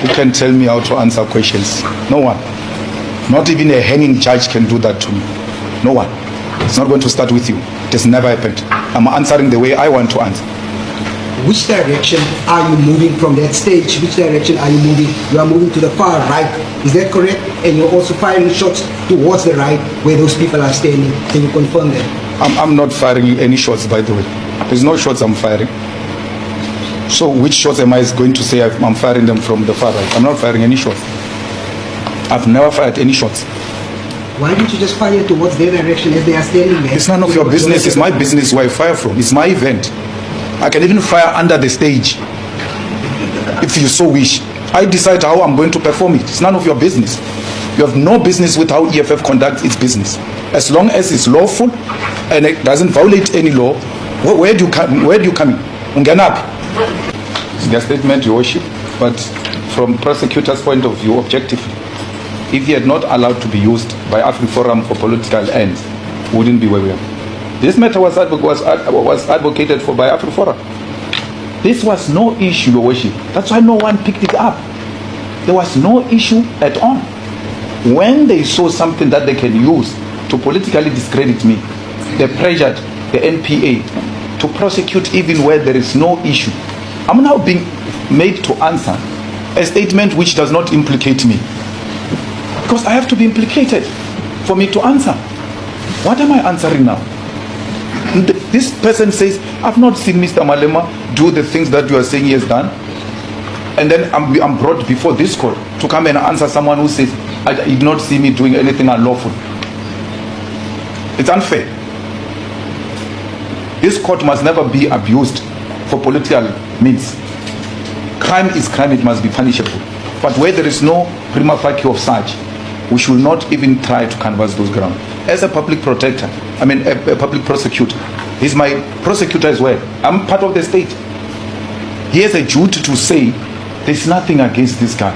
who can tell me how to answer questions. No one. Not even a hanging judge can do that to me. No one. It's not going to start with you. It has never happened. I'm answering the way I want to answer. Which direction are you moving from that stage? Which direction are you moving? You are moving to the far right. Is that correct? And you're also firing shots towards the right where those people are standing. Can you confirm that? I'm not firing any shots, by the way. There's no shots I'm firing. So which shots am I going to say I'm firing them from the far right? I'm not firing any shots. I've never fired any shots. Why didn't you just fire towards their direction as they are standing there? It's none of your business. It's my business where I fire from. It's my event. I can even fire under the stage if you so wish. I decide how I'm going to perform it. It's none of your business. You have no business with how EFF conducts its business. As long as it's lawful and it doesn't violate any law, where do you come in? Ungenapi. It's their statement, Your Worship. But from prosecutor's point of view, objectively, if he had not allowed to be used by AfriForum for political ends, wouldn't be where we are. This matter was advocated for by AfriForum. This was no issue, Your Worship. That's why no one picked it up. There was no issue at all. When they saw something that they can use to politically discredit me, they pressured the NPA to prosecute even where there is no issue. I'm now being made to answer a statement which does not implicate me. Because I have to be implicated for me to answer. What am I answering now? This person says, I've not seen Mr. Malema do the things that you are saying he has done. And then I'm brought before this court to come and answer someone who says, I did not see me doing anything unlawful. It's unfair. This court must never be abused for political means. Crime is crime, it must be punishable. But where there is no prima facie of such, we should not even try to canvass those grounds. As a public protector, a public prosecutor, he's my prosecutor as well. I'm part of the state. He has a duty to say, there's nothing against this guy.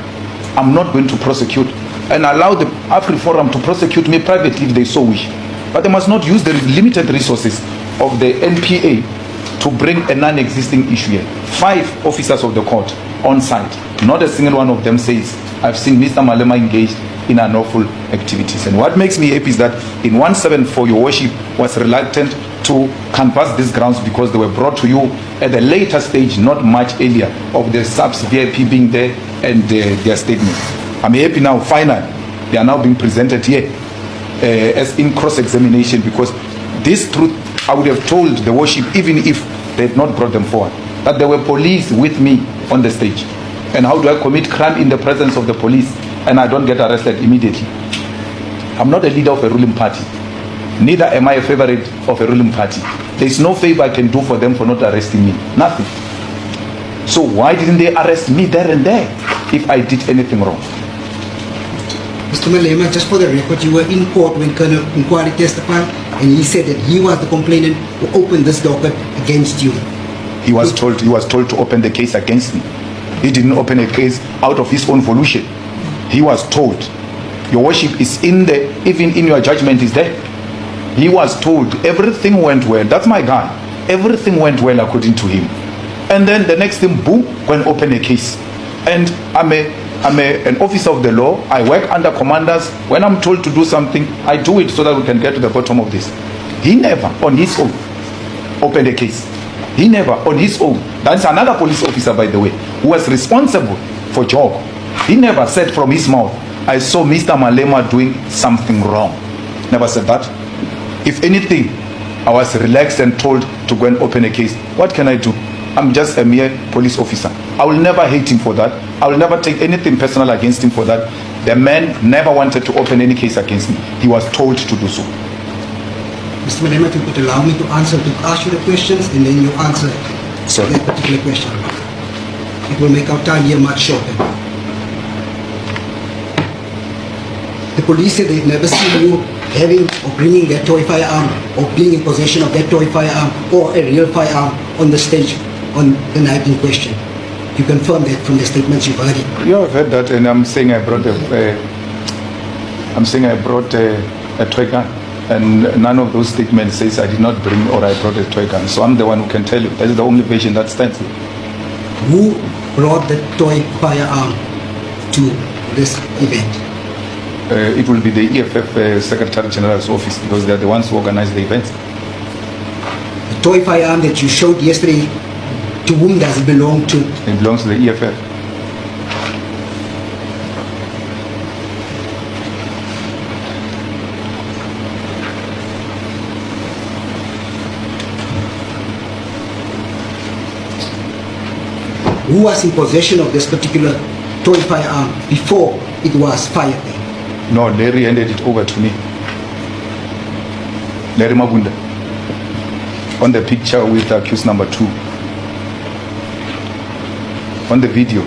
I'm not going to prosecute. And allow the AfriForum to prosecute me privately if they so wish. But they must not use the limited resources of the NPA to bring a non-existing issue here. 5 officers of the court on site. Not a single one of them says, I've seen Mr. Malema engaged in unlawful activities. And what makes me happy is that in 174, Your Worship was reluctant to canvass these grounds because they were brought to you at a later stage, not much earlier, of the subs VIP being there and their statement. I'm happy now, finally, they are now being presented here as in cross-examination, because this truth I would have told the worship even if they had not brought them forward, that there were police with me on the stage. And how do I commit crime in the presence of the police and I don't get arrested immediately? I'm not a leader of a ruling party. Neither am I a favorite of a ruling party. There is no favor I can do for them for not arresting me. Nothing. So why didn't they arrest me there and there if I did anything wrong? Mr. Malema, just for the record, you were in court when Colonel Inquiry testified, and he said that he was the complainant who opened this docket against you. He was told to open the case against me. He didn't open a case out of his own volition. He was told. Your Worship is in there, even in your judgment is there. He was told everything went well. That's my guy. Everything went well according to him. And then the next thing, boom, go and open a case. And I'm an officer of the law. I work under commanders. When I'm told to do something, I do it so that we can get to the bottom of this. He never, on his own, opened a case. He never, on his own. That's another police officer, by the way, who was responsible for job. He never said from his mouth, I saw Mr. Malema doing something wrong. Never said that. If anything, I was relaxed and told to go and open a case. What can I do? I'm just a mere police officer. I will never hate him for that. I will never take anything personal against him for that. The man never wanted to open any case against me. He was told to do so. Mr. Malema, if you could allow me to ask you the questions and then you answer that particular question. It will make our time here much shorter. The police said they've never seen you having or bringing that toy firearm or being in possession of that toy firearm or a real firearm on the stage on the night in question. You confirm that from the statements you've heard? You have heard that, and I'm saying I brought a toy gun, and none of those statements says I did not bring or I brought a toy gun. So I'm the one who can tell you. That is the only version that stands. Who brought the toy firearm to this event? It will be the EFF Secretary General's office because they are the ones who organize the events. The toy firearm that you showed yesterday, to whom does it belong to? It belongs to the EFF. Who was in possession of this particular toy firearm before it was fired there? No, Larry handed it over to me. Larry Mabunda. On the picture with accused number 2. On the video.